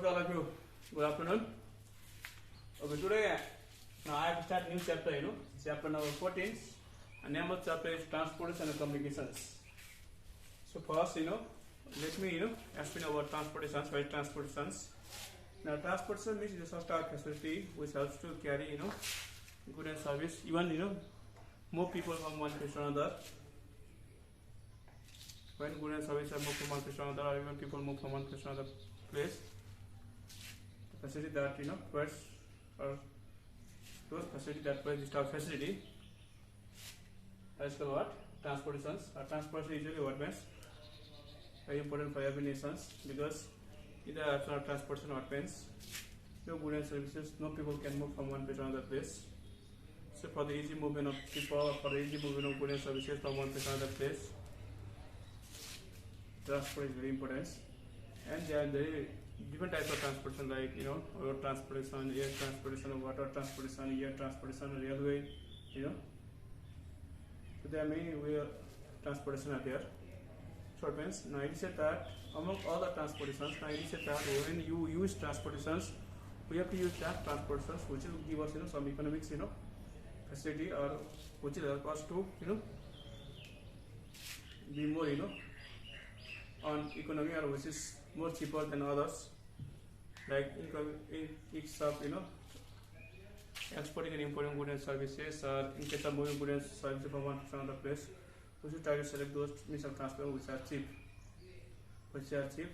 to all of you. Good afternoon. Okay, today now I have started new chapter. Chapter number 14. And name of chapter is transportation and communications. So first, let me explain about transportations. Why transportations? Now, transportation means the source of facility which helps to carry good and service. Even move people from one place to another. When good and service are moved from one place to another, or even people move from one place to another place, the facility that provides or those facility that provides this type of facility is called what? Transportations. Transportation is usually what means very important for every nations, because in the absence of transportation what means no goods and services, no people can move from one place to another place. So for the easy movement of people, for the easy movement of goods and services from one place to another place, transport is very important. And there are very different types of transportation, like road transportation, air transportation, water transportation, air transportation, railway. So there are many way of transportation are there. So it means now it said that among all the transportations, now it said that when you use transportations, we have to use that transportations which will give us some economics facility, or which will help us to be more on economy, or which is more cheaper than others, like in case of exporting and importing goods and services, or in case of moving goods and services from one to another place, we should try to select those means of transport which are cheap,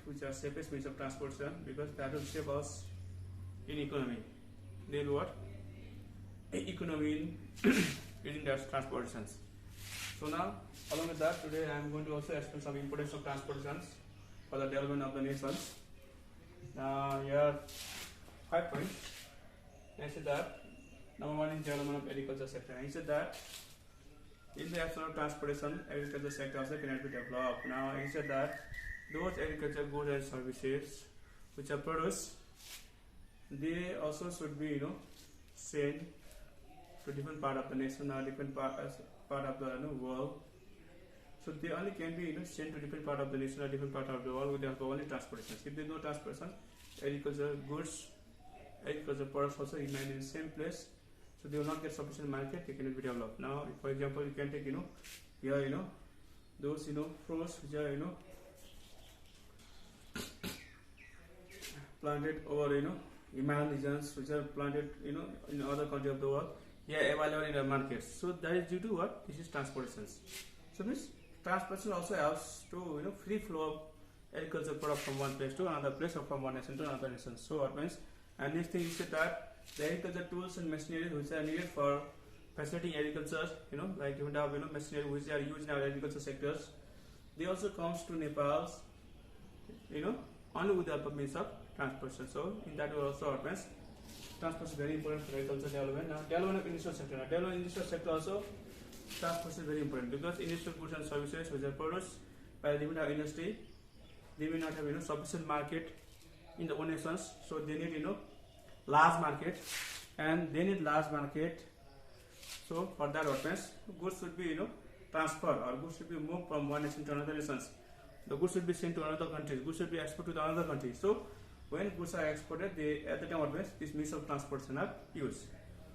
which are safest means of transportation, because that will save us in economy. Then what? Economy in using that transportations. So now, along with that, today I am going to also explain some importance of transportations for the development of the nations. Here are 5 points. I said that number 1 is development of agriculture sector. I said that in the absence of transportation, agriculture sector also cannot be developed. Now I said that those agriculture goods and services which are produced, they also should be sent to different part of the nation or different part of the world. So they only can be sent to different part of the nation or different part of the world with the help of only transportation. If there is no transportation, agriculture goods, agriculture products also remain in the same place, so they will not get sufficient market. They cannot be developed. Now, for example, you can take here those fruits which are planted over Himalayan regions, which are planted in other countries of the world. Available in the markets. So that is due to what? This is transportations. So this transportation also helps to free flow of agricultural product from one place to another place, or from one nation to another nation. So what means, and next thing is that the agriculture tools and machinery which are needed for facilitating agriculture, like you have machinery which are used in our agriculture sectors, they also comes to Nepal, only with the help of means of transportation. So in that way also what means transport is very important for agriculture development. Now, development of industrial sector. Now, development of industrial sector also, transport is very important, because industrial goods and services which are produced by the different industry, they may not have sufficient market in the own nations. So they need large market, and they need large market. So for that what means goods should be transferred, or goods should be moved from one nation to another nations. The goods should be sent to another country. Goods should be exported to another country. So when goods are exported, they at the time what means this means of transportation are used.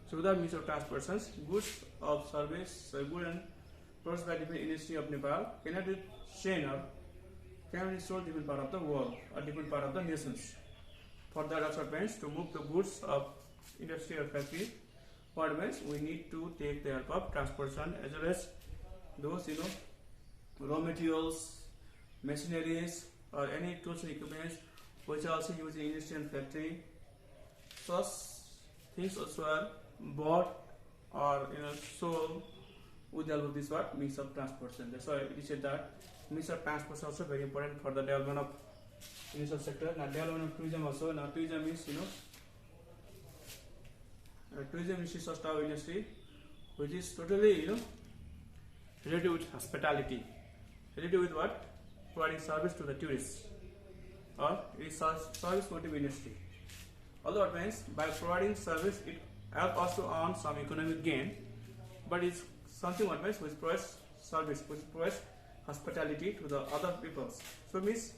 So without means of transportations, goods of service, goods and produced by different industry of Nepal cannot be sent or cannot be sold different part of the world or different part of the nations. For that also means to move the goods of industry or factory, what means we need to take the help of transportation, as well as those raw materials, machineries, or any tools and equipment which are also used in industry and factory. Such things also are bought or sold with the help of this means of transportation. That's why we said that means of transportation also very important for the development of industrial sector. Now, development of tourism also. Now, tourism is tourism is such type of industry which is totally related with hospitality, related with what? Providing service to the tourists, or it is service motive industry. Although it means by providing service, it helps us to earn some economic gain, but it's something what means which provides service, which provides hospitality to the other peoples. So means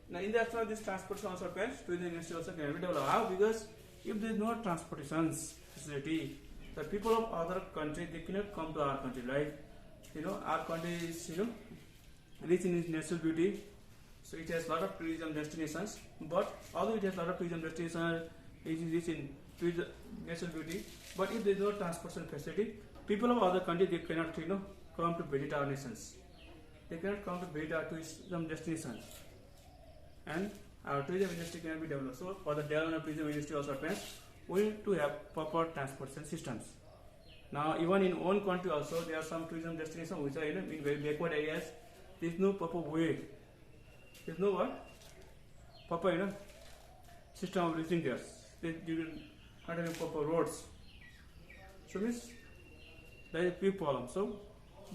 Now in the absence of this transportation also happens, tourism industry also can be developed. How? Because if there is no transportation facility, the people of other country they cannot come to our country, right? Our country is rich in its natural beauty, so it has lot of tourism destinations. But although it has lot of tourism destinations, it is rich in tourism, natural beauty. But if there is no transportation facility, people of other country they cannot come to visit our nations. They cannot come to visit our tourism destinations, and our tourism industry can be developed. So for the development of tourism industry also happens, we need to have proper transportation systems. Now even in own country also there are some tourism destinations which are in very backward areas. There is no proper way. There is no what? Proper system of reaching there. They do not have proper roads. So means there is a big problem. So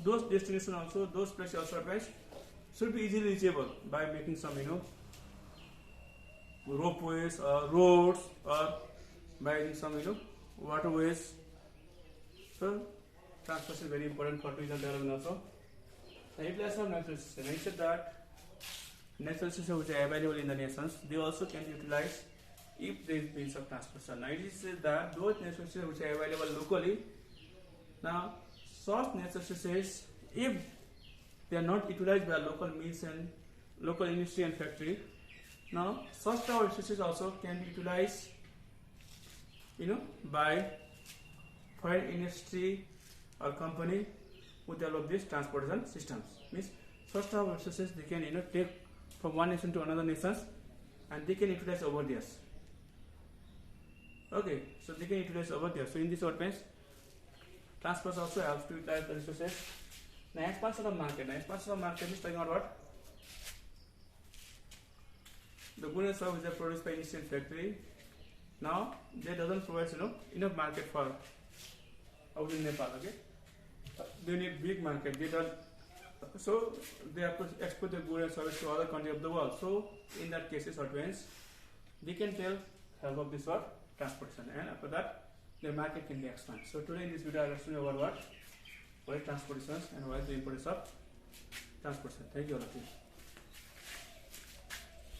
those destinations also, those places also happens, should be easily reachable by making some ropeways or roads, or by using some waterways. So transportation is very important for tourism development also. The utilization of natural resources. I said that natural resources which are available in the nations, they also can be utilized if there is means of transportation. Now it is said that those natural resources which are available locally, now such natural resources, if they are not utilized by local means and local industry and factory, now such type of resources also can be utilized by foreign industry or company who develop these transportation systems. Means such type of resources they can take from one nation to another nations, and they can utilize over there. Okay, so they can utilize over there. So in this what means transport also helps to utilize the resources. Now expansion of market. Now expansion of market is talking about what? The goods and services are produced by initial factory. Now they doesn't provide enough market for out in Nepal. Okay, they need big market. They don't, so they have to export the goods and services to other countries of the world. So in that cases, what means they can tell help of this what transportation, and after that their market can be expanded. So today in this video I will explain about what is transportation and what is the importance of transportation. Thank you all of you.